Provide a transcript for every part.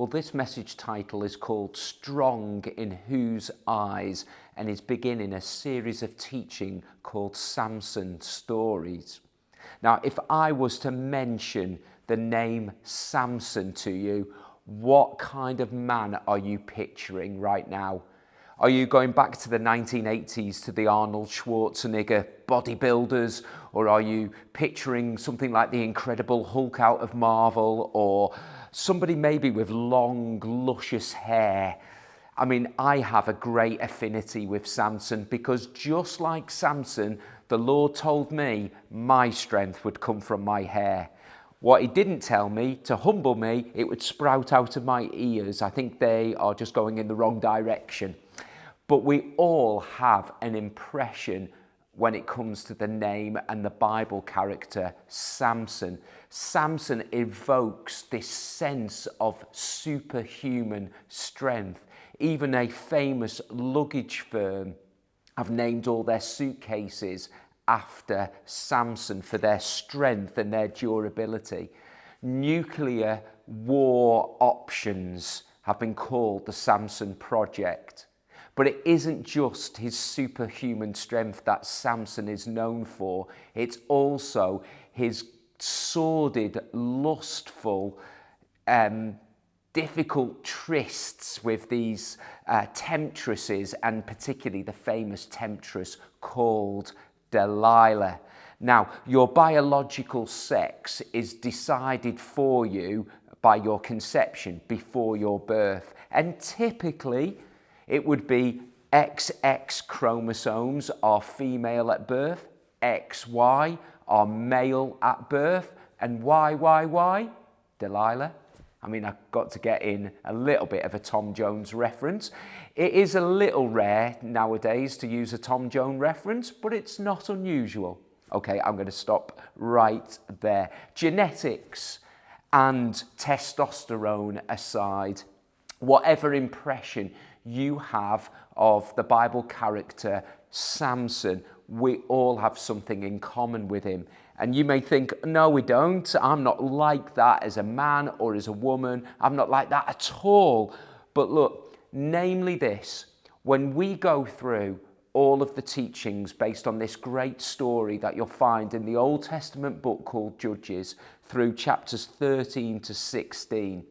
Well, this message title is called Strong in Whose Eyes, and is beginning a series of teaching called Samson Stories. Now, if I was to mention the name Samson to you, what kind of man are you picturing right now? Are you going back to the 1980s to the Arnold Schwarzenegger bodybuilders, or are you picturing something like the Incredible Hulk out of Marvel, or somebody maybe with long, luscious hair? I mean, I have a great affinity with Samson because just like Samson, the Lord told me my strength would come from my hair. What he didn't tell me, to humble me, it would sprout out of my ears. I think they are just going in the wrong direction. But we all have an impression when it comes to the name and the Bible character Samson. Samson evokes this sense of superhuman strength. Even a famous luggage firm have named all their suitcases after Samson for their strength and their durability. Nuclear war options have been called the Samson Project. But it isn't just his superhuman strength that Samson is known for. It's also his sordid, lustful, difficult trysts with these temptresses, and particularly the famous temptress called Delilah. Now, your biological sex is decided for you by your conception, before your birth. And typically, it would be XX chromosomes are female at birth, XY are male at birth, and YYY, Delilah. I mean, I've got to get in a little bit of a Tom Jones reference. It is a little rare nowadays to use a Tom Jones reference, but it's not unusual. Okay, I'm going to stop right there. Genetics and testosterone aside, whatever impression you have of the Bible character Samson, we all have something in common with him. And you may think, no, we don't. I'm not like that as a man or as a woman. I'm not like that at all. But look, namely this, when we go through all of the teachings based on this great story that you'll find in the Old Testament book called Judges, through chapters 13 to 16,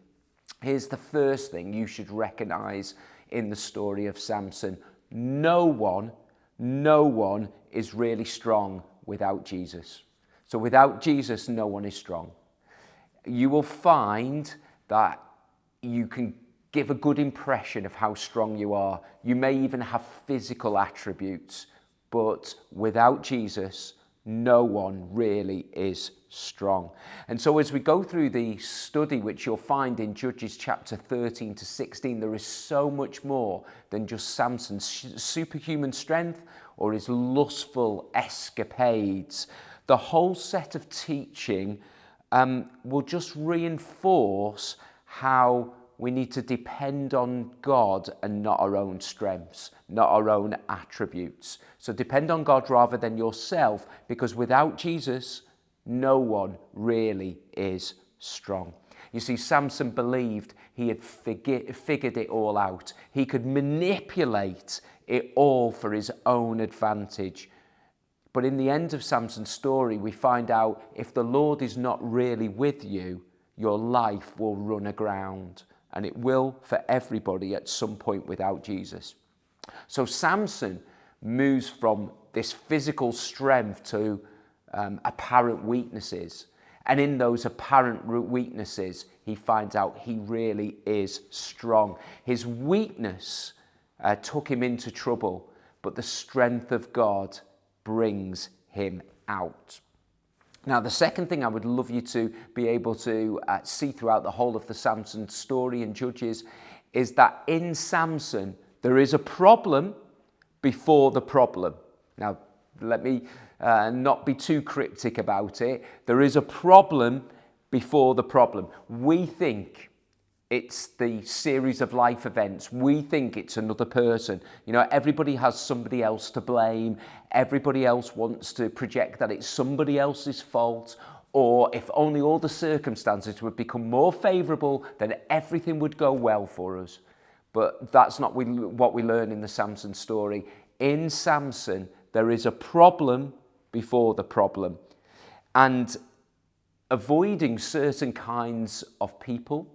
here's the first thing you should recognize in the story of Samson. No one is really strong without Jesus. So without Jesus, no one is strong. You will find that you can give a good impression of how strong you are. You may even have physical attributes, but without Jesus, no one really is strong. And so as we go through the study, which you'll find in Judges chapter 13 to 16, there is so much more than just Samson's superhuman strength or his lustful escapades. The whole set of teaching will just reinforce how we need to depend on God and not our own strengths, not our own attributes. So depend on God rather than yourself, because without Jesus, no one really is strong. You see, Samson believed he had figured it all out. He could manipulate it all for his own advantage. But in the end of Samson's story, we find out if the Lord is not really with you, your life will run aground. And it will for everybody at some point without Jesus. So Samson moves from this physical strength to apparent weaknesses. And in those apparent weaknesses, he finds out he really is strong. His weakness took him into trouble, but the strength of God brings him out. Now, the second thing I would love you to be able to see throughout the whole of the Samson story in Judges is that in Samson, there is a problem before the problem. Now, let me not be too cryptic about it. There is a problem before the problem. We think it's the series of life events. We think it's another person. You know, everybody has somebody else to blame. Everybody else wants to project that it's somebody else's fault. or if only all the circumstances would become more favourable, then everything would go well for us. But that's not what we learn in the Samson story. In Samson, there is a problem before the problem. And avoiding certain kinds of people,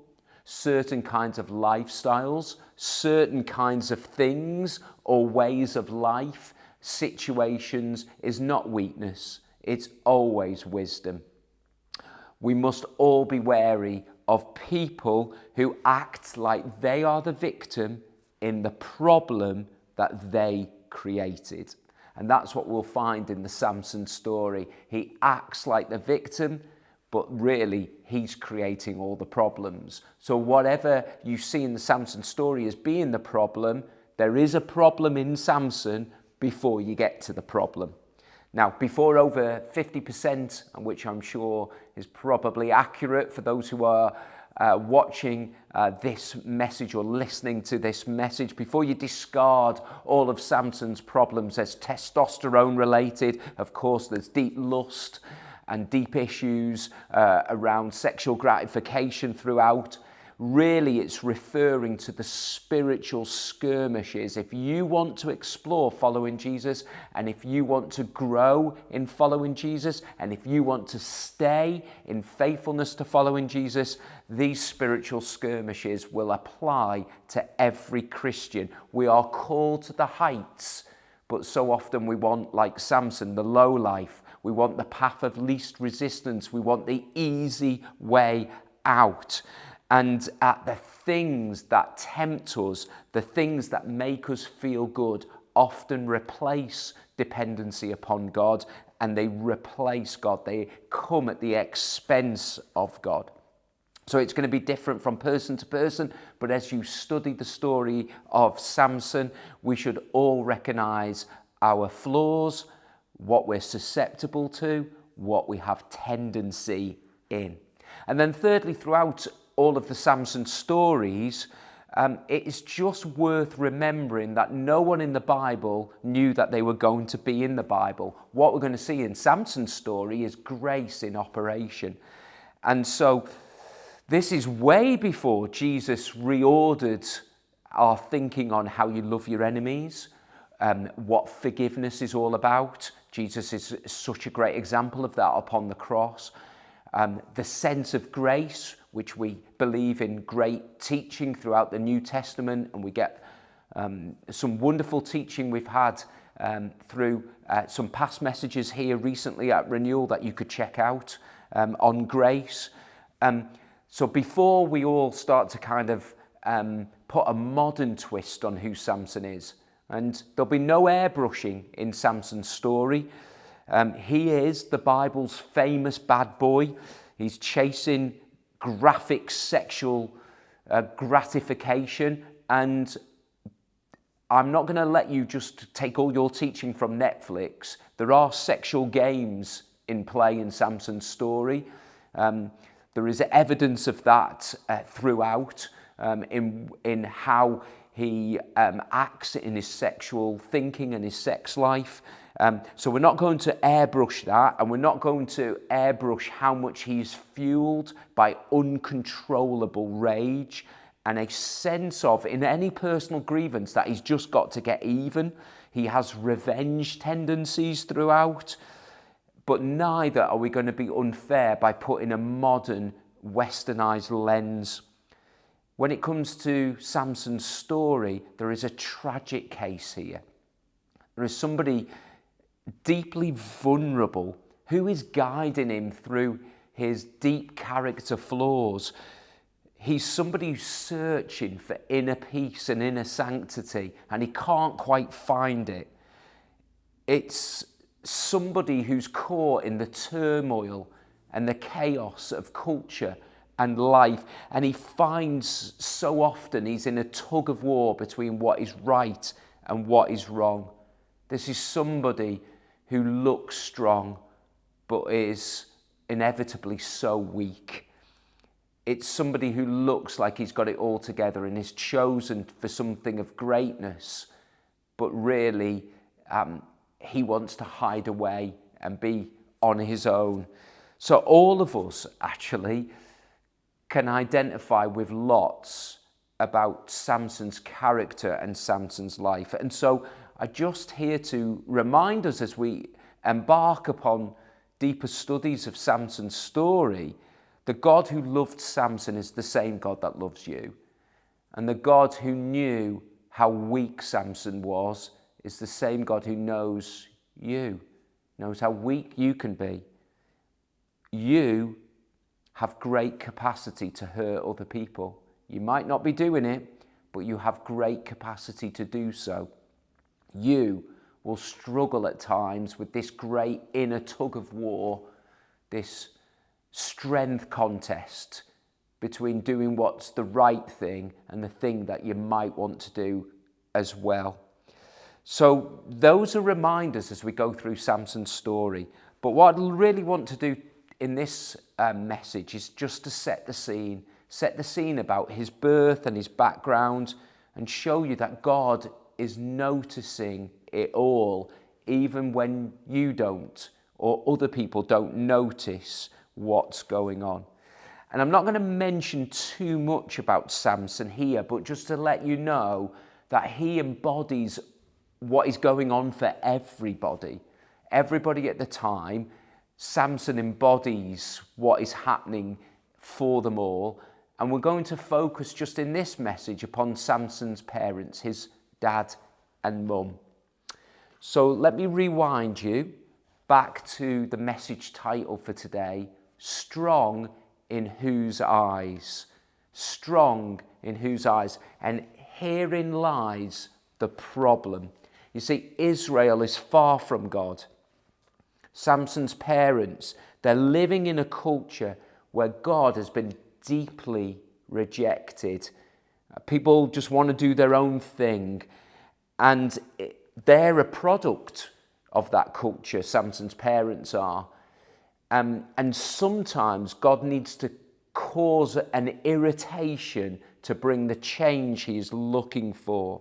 certain kinds of lifestyles, certain kinds of things or ways of life, situations is not weakness. It's always wisdom. We must all be wary of people who act like they are the victim in the problem that they created. And that's what we'll find in the Samson story. He acts like the victim, but really he's creating all the problems. So whatever you see in the Samson story as being the problem, there is a problem in Samson before you get to the problem. Now, before over 50%, which I'm sure is probably accurate for those who are watching this message or listening to this message, before you discard all of Samson's problems as testosterone related, of course there's deep lust and deep issues around sexual gratification throughout. Really, it's referring to the spiritual skirmishes. If you want to explore following Jesus, and if you want to grow in following Jesus, and if you want to stay in faithfulness to following Jesus, these spiritual skirmishes will apply to every Christian. We are called to the heights, but so often we want, like Samson, the low life. We want the path of least resistance. We want the easy way out. And the things that tempt us, the things that make us feel good, often replace dependency upon God, and they replace God. They come at the expense of God. So it's going to be different from person to person, but as you study the story of Samson, we should all recognize our flaws, what we're susceptible to, what we have tendency in. And then thirdly, throughout all of the Samson stories, it is just worth remembering that no one in the Bible knew that they were going to be in the Bible. What we're going to see in Samson's story is grace in operation. And so this is way before Jesus reordered our thinking on how you love your enemies, what forgiveness is all about. Jesus is such a great example of that upon the cross. The sense of grace, which we believe in great teaching throughout the New Testament, and we get some wonderful teaching we've had through some past messages here recently at Renewal that you could check out on grace. So before we all start to kind of put a modern twist on who Samson is, and there'll be no airbrushing in Samson's story. He is the Bible's famous bad boy. He's chasing graphic sexual gratification, and I'm not going to let you just take all your teaching from Netflix. There are sexual games in play in Samson's story. There is evidence of that throughout in how he acts in his sexual thinking and his sex life. So we're not going to airbrush that, and we're not going to airbrush how much he's fueled by uncontrollable rage and a sense of, in any personal grievance, that he's just got to get even. He has revenge tendencies throughout, but neither are we going to be unfair by putting a modern, westernized lens. When it comes to Samson's story, there is a tragic case here. There is somebody deeply vulnerable who is guiding him through his deep character flaws. He's somebody who's searching for inner peace and inner sanctity, and he can't quite find it. It's somebody who's caught in the turmoil and the chaos of culture and life, and he finds so often he's in a tug of war between what is right and what is wrong. This is somebody who looks strong but is inevitably so weak. It's somebody who looks like he's got it all together and is chosen for something of greatness, but really he wants to hide away and be on his own. So all of us actually can identify with lots about Samson's character and Samson's life. And so I'm just here to remind us as we embark upon deeper studies of Samson's story, the God who loved Samson is the same God that loves you. And the God who knew how weak Samson was is the same God who knows you, knows how weak you can be. You have great capacity to hurt other people. You might not be doing it, but you have great capacity to do so. You will struggle at times with this great inner tug of war, this strength contest between doing what's the right thing and the thing that you might want to do as well. So those are reminders as we go through Samson's story. But what I really want to do in this message is just to set the scene about his birth and his background, and show you that God is noticing it all, even when you don't or other people don't notice what's going on. And I'm not going to mention too much about Samson here, but just to let you know that he embodies what is going on for everybody. Everybody at the time, Samson embodies what is happening for them all. And we're going to focus just in this message upon Samson's parents, his dad and mum. So let me rewind you back to the message title for today, Strong in Whose Eyes? Strong in whose eyes? And herein lies the problem. You see, Israel is far from God. Samson's parents, they're living in a culture where God has been deeply rejected. People just want to do their own thing. And they're a product of that culture, Samson's parents are. And sometimes God needs to cause an irritation to bring the change he is looking for.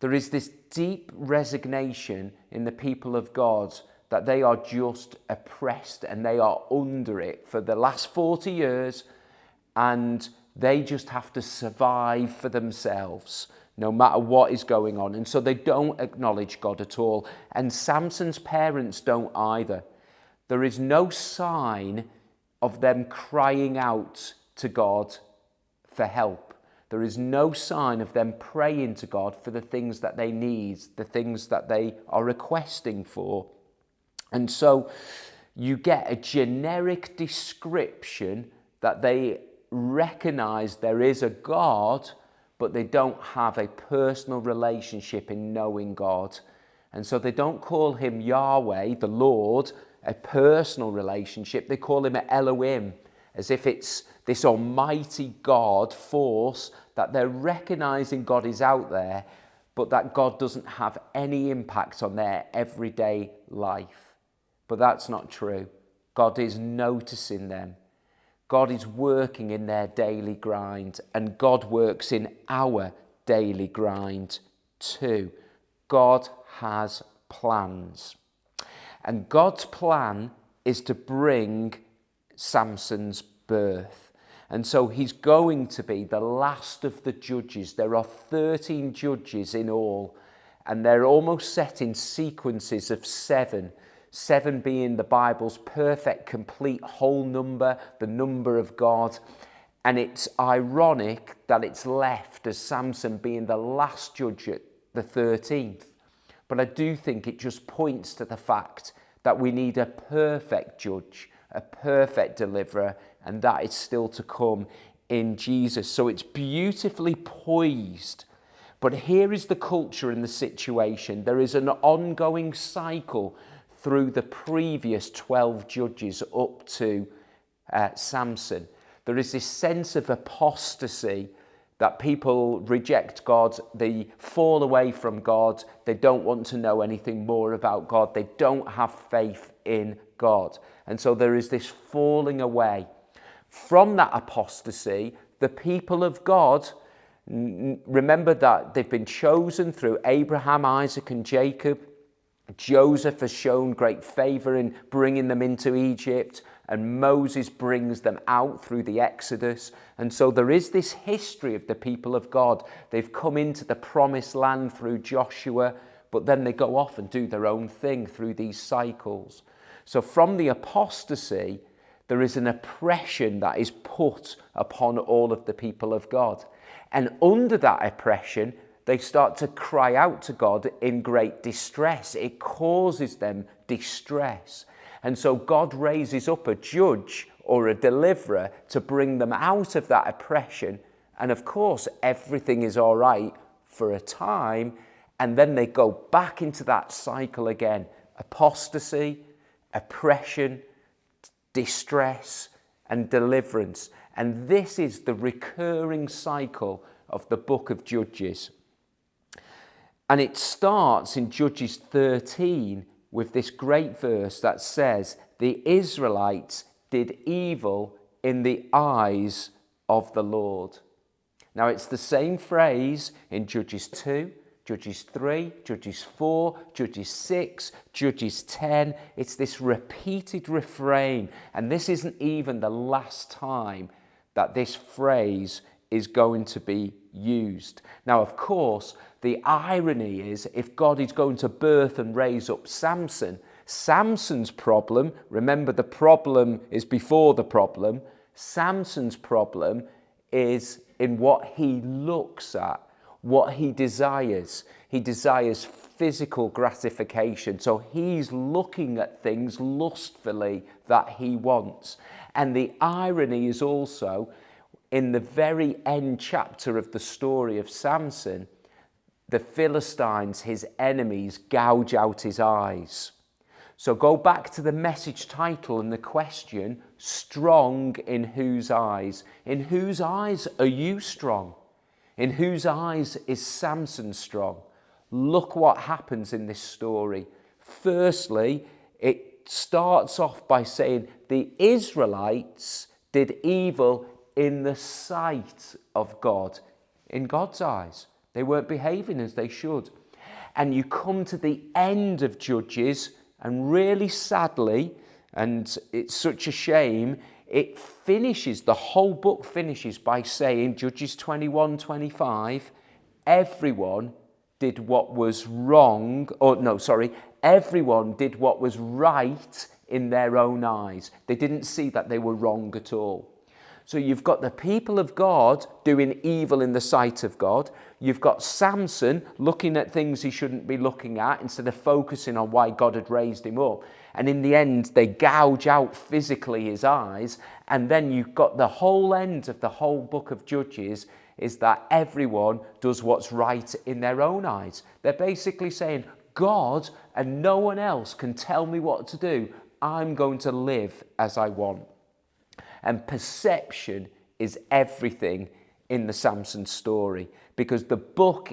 There is this deep resignation in the people of God that they are just oppressed and they are under it for the last 40 years, and they just have to survive for themselves no matter what is going on. And so they don't acknowledge God at all. And Samson's parents don't either. There is no sign of them crying out to God for help. There is no sign of them praying to God for the things that they need, the things that they are requesting for. And so you get a generic description that they recognize there is a God, but they don't have a personal relationship in knowing God. And so they don't call him Yahweh, the Lord, a personal relationship. They call him Elohim, as if it's this almighty God force that they're recognizing God is out there, but that God doesn't have any impact on their everyday life. But that's not true. God is noticing them. God is working in their daily grind, and God works in our daily grind too. God has plans. And God's plan is to bring Samson's birth. And so he's going to be the last of the judges. There are 13 judges in all, and they're almost set in sequences of 7. 7 being the Bible's perfect, complete, whole number, the number of God. And it's ironic that it's left as Samson being the last judge at the 13th. But I do think it just points to the fact that we need a perfect judge, a perfect deliverer, and that is still to come in Jesus. So it's beautifully poised. But here is the culture and the situation. There is an ongoing cycle through the previous 12 judges up to Samson. There is this sense of apostasy, that people reject God, they fall away from God, they don't want to know anything more about God, they don't have faith in God. And so there is this falling away. From that apostasy, the people of God, remember that they've been chosen through Abraham, Isaac and Jacob. Joseph has shown great favor in bringing them into Egypt, and Moses brings them out through the Exodus. And so there is this history of the people of God. They've come into the promised land through Joshua, but then they go off and do their own thing through these cycles. So from the apostasy, there is an oppression that is put upon all of the people of God. And under that oppression, they start to cry out to God in great distress. It causes them distress. And so God raises up a judge or a deliverer to bring them out of that oppression. And of course, everything is all right for a time. And then they go back into that cycle again. Apostasy, oppression, distress, and deliverance. And this is the recurring cycle of the book of Judges. And it starts in Judges 13 with this great verse that says, the Israelites did evil in the eyes of the Lord. Now it's the same phrase in Judges 2, Judges 3, Judges 4, Judges 6, Judges 10. It's this repeated refrain. And this isn't even the last time that this phrase is going to be used. Now, of course, the irony is if God is going to birth and raise up Samson, Samson's problem, remember the problem is before the problem, Samson's problem is in what he looks at, what he desires. He desires physical gratification. So he's looking at things lustfully that he wants. And the irony is also in the very end chapter of the story of Samson, the Philistines, his enemies, gouge out his eyes. So go back to the message title and the question, strong in whose eyes? In whose eyes are you strong? In whose eyes is Samson strong? Look what happens in this story. Firstly, it starts off by saying the Israelites did evil in the sight of God, in God's eyes. They weren't behaving as they should. And you come to the end of Judges, and really sadly, and it's such a shame, it finishes, the whole book finishes by saying, Judges 21-25, everyone did what was wrong, everyone did what was right in their own eyes. They didn't see that they were wrong at all. So you've got the people of God doing evil in the sight of God. You've got Samson looking at things he shouldn't be looking at instead of focusing on why God had raised him up. And in the end, they gouge out physically his eyes. And then you've got the whole end of the whole book of Judges is that everyone does what's right in their own eyes. They're basically saying, God and no one else can tell me what to do. I'm going to live as I want. And perception is everything in the Samson story, because the book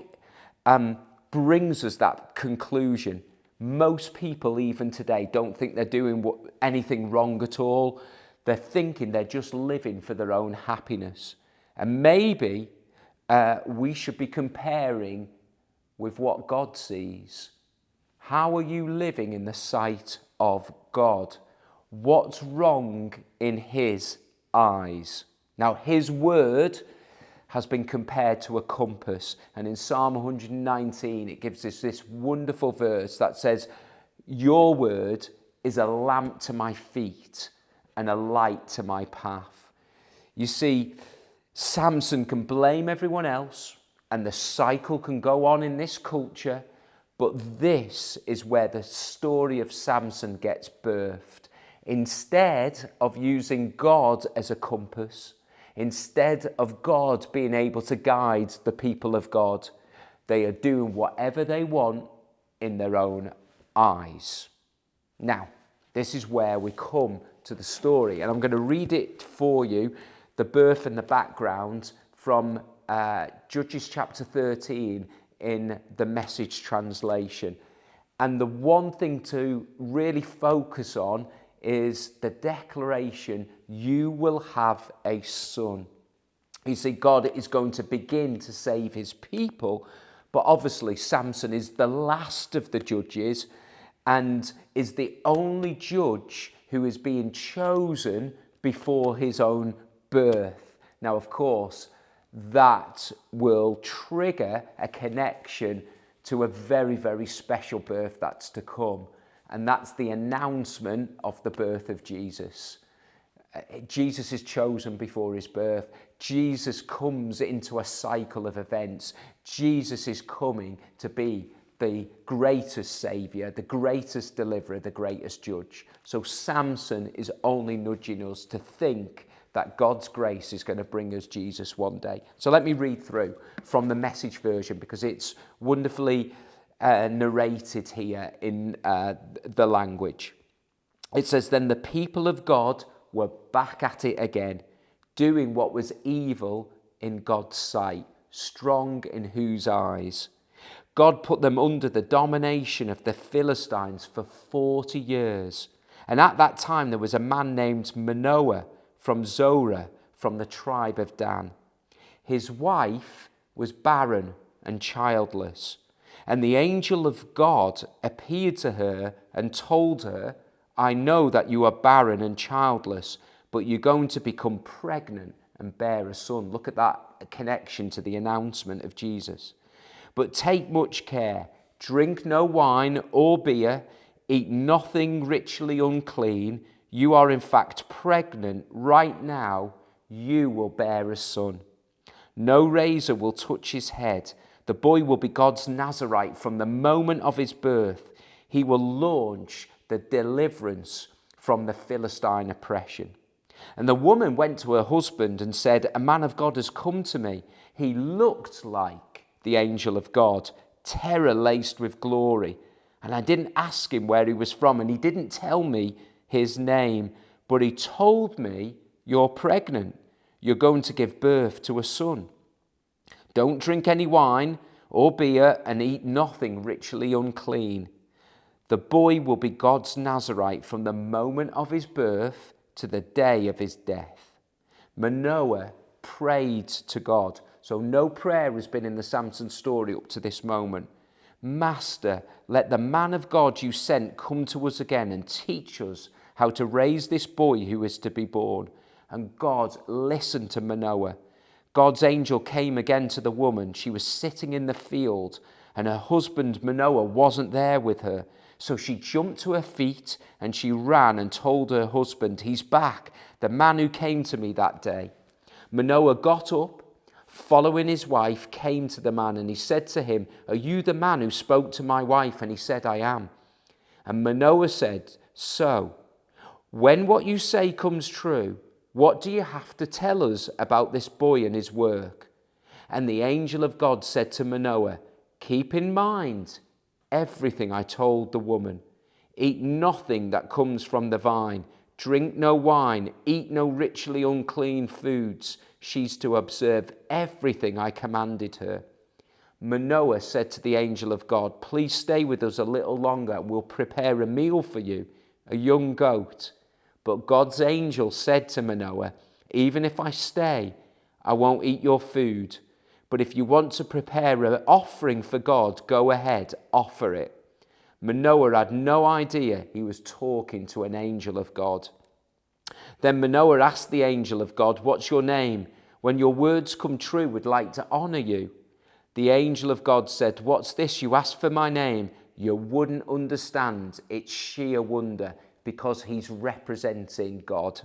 brings us that conclusion. Most people, even today, don't think they're doing anything wrong at all. They're thinking they're just living for their own happiness. And maybe we should be comparing with what God sees. How are you living in the sight of God? What's wrong in his eyes? Now, his word has been compared to a compass. And in Psalm 119, it gives us this wonderful verse that says, your word is a lamp to my feet and a light to my path. You see, Samson can blame everyone else and the cycle can go on in this culture. But this is where the story of Samson gets birthed. Instead of using God as a compass, instead of God being able to guide the people of God, they are doing whatever they want in their own eyes. Now, this is where we come to the story, and I'm going to read it for you, the birth and the background from Judges chapter 13 in the Message translation. And the one thing to really focus on is the declaration, you will have a son. You see, God is going to begin to save his people, but obviously Samson is the last of the judges, and is the only judge who is being chosen before his own birth. Now, of course, that will trigger a connection to a very, very special birth that's to come. And that's the announcement of the birth of Jesus. Jesus is chosen before his birth. Jesus comes into a cycle of events. Jesus is coming to be the greatest saviour, the greatest deliverer, the greatest judge. So Samson is only nudging us to think that God's grace is going to bring us Jesus one day. So let me read through from the Message version, because it's wonderfully narrated here in the language. It says, "Then the people of God were back at it again, doing what was evil in God's sight, strong in whose eyes? God put them under the domination of the Philistines for 40 years. And at that time there was a man named Manoah from Zorah, from the tribe of Dan. His wife was barren and childless. And the angel of God appeared to her and told her, 'I know that you are barren and childless, but you're going to become pregnant and bear a son.'" Look at that connection to the announcement of Jesus. "But take much care, drink no wine or beer, eat nothing ritually unclean. You are in fact pregnant right now. You will bear a son. No razor will touch his head. The boy will be God's Nazarite from the moment of his birth. He will launch the deliverance from the Philistine oppression." And the woman went to her husband and said, "A man of God has come to me. He looked like the angel of God, terror laced with glory. And I didn't ask him where he was from, and he didn't tell me his name, but he told me, 'You're pregnant. You're going to give birth to a son. Don't drink any wine or beer and eat nothing ritually unclean. The boy will be God's Nazarite from the moment of his birth to the day of his death.'" Manoah prayed to God. So no prayer has been in the Samson story up to this moment. "Master, let the man of God you sent come to us again and teach us how to raise this boy who is to be born." And God listened to Manoah. God's angel came again to the woman. She was sitting in the field, and her husband Manoah wasn't there with her. So she jumped to her feet and she ran and told her husband, "He's back, the man who came to me that day." Manoah got up, following his wife, came to the man, and he said to him, "Are you the man who spoke to my wife?" And he said, "I am." And Manoah said, "So, when what you say comes true, what do you have to tell us about this boy and his work?" And the angel of God said to Manoah, "Keep in mind everything I told the woman. Eat nothing that comes from the vine. Drink no wine. Eat no ritually unclean foods. She's to observe everything I commanded her." Manoah said to the angel of God, "Please stay with us a little longer. We'll prepare a meal for you, a young goat." But God's angel said to Manoah, "Even if I stay, I won't eat your food. But if you want to prepare an offering for God, go ahead, offer it." Manoah had no idea he was talking to an angel of God. Then Manoah asked the angel of God, "What's your name? When your words come true, we'd like to honor you." The angel of God said, "What's this? You asked for my name. You wouldn't understand. It's sheer wonder," because he's representing God.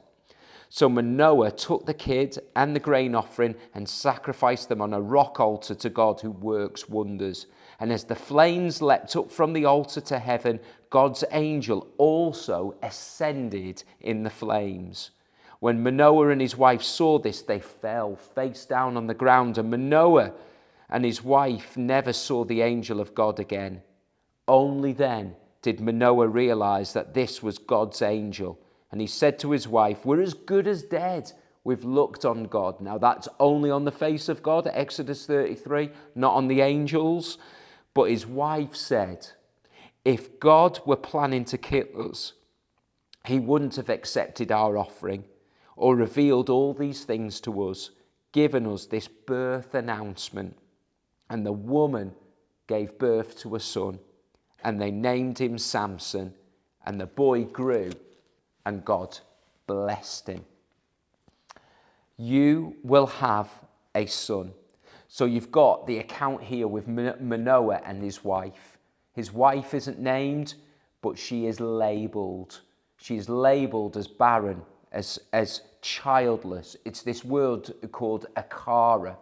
So Manoah took the kid and the grain offering and sacrificed them on a rock altar to God who works wonders. And as the flames leapt up from the altar to heaven, God's angel also ascended in the flames. When Manoah and his wife saw this, they fell face down on the ground, and Manoah and his wife never saw the angel of God again. Only then did Manoah realize that this was God's angel. And he said to his wife, "We're as good as dead. We've looked on God." Now that's only on the face of God, Exodus 33, not on the angels. But his wife said, "If God were planning to kill us, he wouldn't have accepted our offering or revealed all these things to us, given us this birth announcement." And the woman gave birth to a son, and they named him Samson, and the boy grew, and God blessed him. You will have a son. So you've got the account here with Manoah and his wife. His wife isn't named, but she is labelled. She is labelled as barren, as childless. It's this word called akara.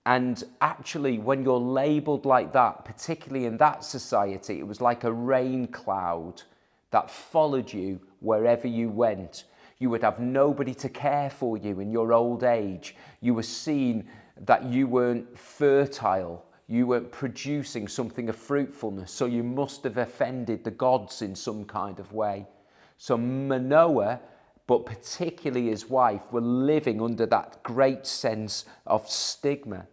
And actually, when you're labelled like that, particularly in that society, it was like a rain cloud that followed you wherever you went. You would have nobody to care for you in your old age. You were seen that you weren't fertile. You weren't producing something of fruitfulness. So you must have offended the gods in some kind of way. So Manoah, but particularly his wife, were living under that great sense of stigma.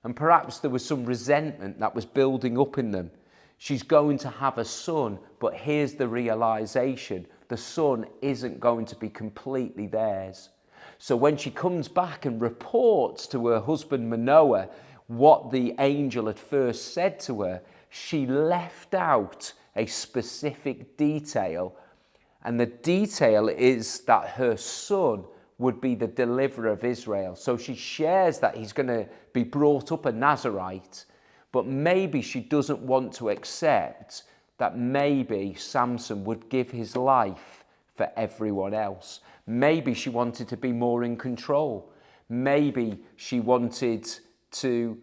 And perhaps there was some resentment that was building up in them. She's going to have a son, but here's the realization: the son isn't going to be completely theirs. So when she comes back and reports to her husband Manoah what the angel had first said to her, she left out a specific detail. And the detail is that her son would be the deliverer of Israel. So she shares that he's going to be brought up a Nazarite, but maybe she doesn't want to accept that maybe Samson would give his life for everyone else. Maybe she wanted to be more in control. Maybe she wanted to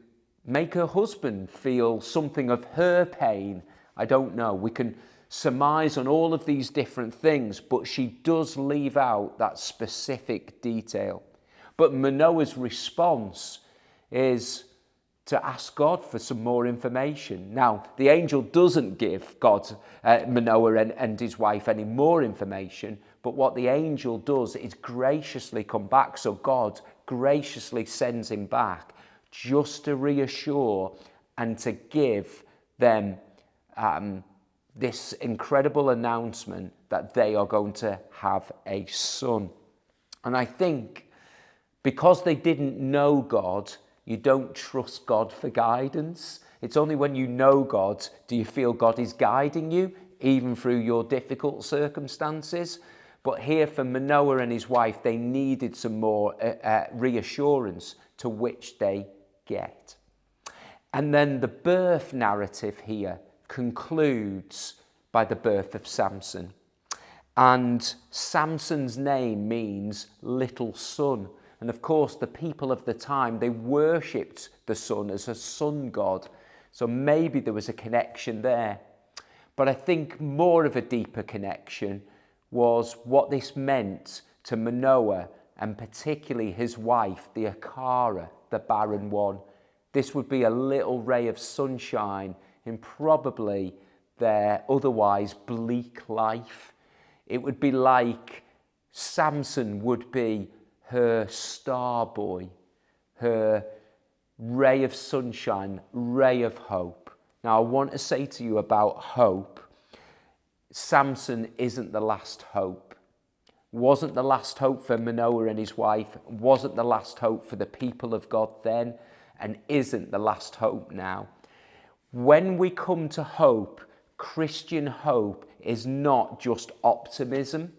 make her husband feel something of her pain. I don't know. We can surmise on all of these different things, but she does leave out that specific detail. But Manoah's response is to ask God for some more information. Now, the angel doesn't give Manoah and his wife any more information, but what the angel does is graciously come back. So God graciously sends him back just to reassure and to give them this incredible announcement that they are going to have a son. And I think because they didn't know God, you don't trust God for guidance. It's only when you know God do you feel God is guiding you, even through your difficult circumstances. But here for Manoah and his wife, they needed some more reassurance, to which they get. And then the birth narrative here concludes by the birth of Samson. And Samson's name means little son. And of course, the people of the time, they worshipped the sun as a sun god. So maybe there was a connection there. But I think more of a deeper connection was what this meant to Manoah, and particularly his wife, the Akara, the barren one. This would be a little ray of sunshine in probably their otherwise bleak life. It would be like Samson would be her star boy, her ray of sunshine, ray of hope. Now, I want to say to you about hope. Samson isn't the last hope. Wasn't the last hope for Manoah and his wife. Wasn't the last hope for the people of God then, and isn't the last hope now. When we come to hope, Christian hope is not just optimism.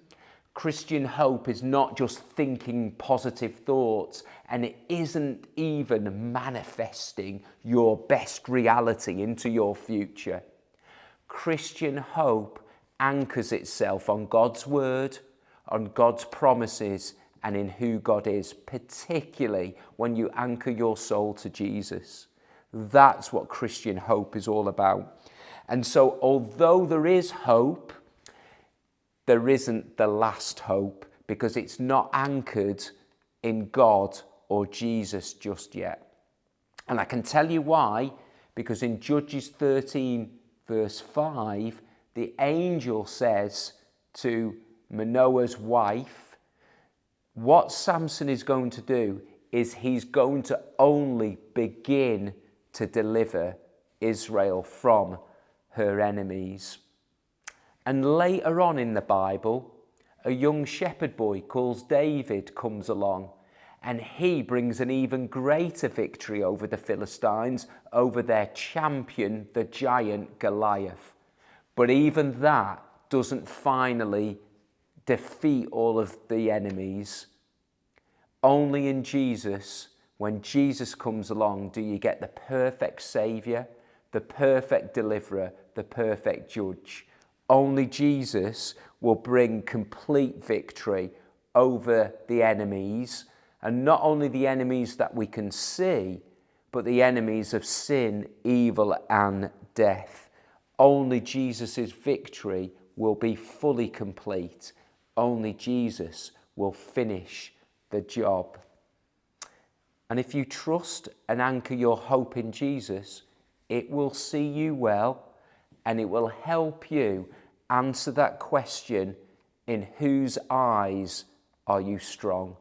Christian hope is not just thinking positive thoughts, and it isn't even manifesting your best reality into your future. Christian hope anchors itself on God's word, on God's promises, and in who God is, particularly when you anchor your soul to Jesus. That's what Christian hope is all about. And so, although there is hope, there isn't the last hope, because it's not anchored in God or Jesus just yet. And I can tell you why, because in Judges 13, verse 5, the angel says to Manoah's wife, what Samson is going to do is he's going to only begin to deliver Israel from her enemies. And later on in the Bible, a young shepherd boy called David comes along, and he brings an even greater victory over the Philistines, over their champion, the giant Goliath. But even that doesn't finally defeat all of the enemies. Only in Jesus, when Jesus comes along, do you get the perfect Saviour, the perfect deliverer, the perfect judge. Only Jesus will bring complete victory over the enemies, and not only the enemies that we can see, but the enemies of sin, evil, and death. Only Jesus' victory will be fully complete. Only Jesus will finish the job. And if you trust and anchor your hope in Jesus, it will see you well, and it will help you answer that question, in whose eyes are you strong?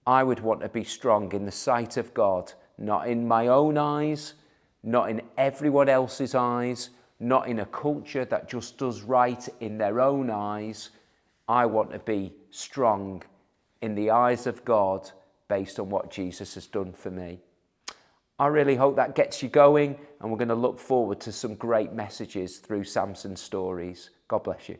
I would want to be strong in the sight of God, not in my own eyes, not in everyone else's eyes, not in a culture that just does right in their own eyes. I want to be strong in the eyes of God based on what Jesus has done for me. I really hope that gets you going, and we're going to look forward to some great messages through Samson's stories. God bless you.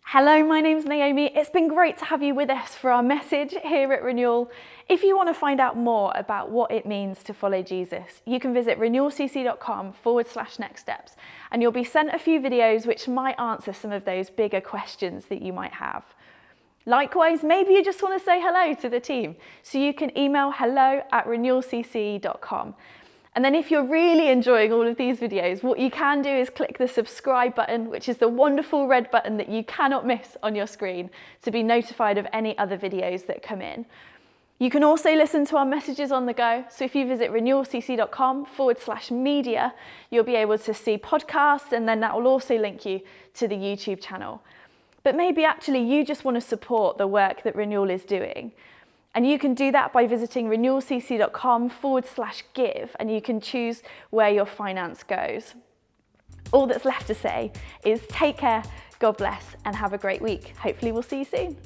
Hello, my name's Naomi. It's been great to have you with us for our message here at Renewal. If you want to find out more about what it means to follow Jesus, you can visit renewalcc.com/next steps, and you'll be sent a few videos which might answer some of those bigger questions that you might have. Likewise, maybe you just want to say hello to the team, so you can email hello@renewalcc.com. And then if you're really enjoying all of these videos, what you can do is click the subscribe button, which is the wonderful red button that you cannot miss on your screen, to be notified of any other videos that come in. You can also listen to our messages on the go. So if you visit renewalcc.com/media, you'll be able to see podcasts, and then that will also link you to the YouTube channel. But maybe actually you just want to support the work that Renewal is doing. And you can do that by visiting renewalcc.com/give, and you can choose where your finance goes. All that's left to say is take care, God bless, and have a great week. Hopefully we'll see you soon.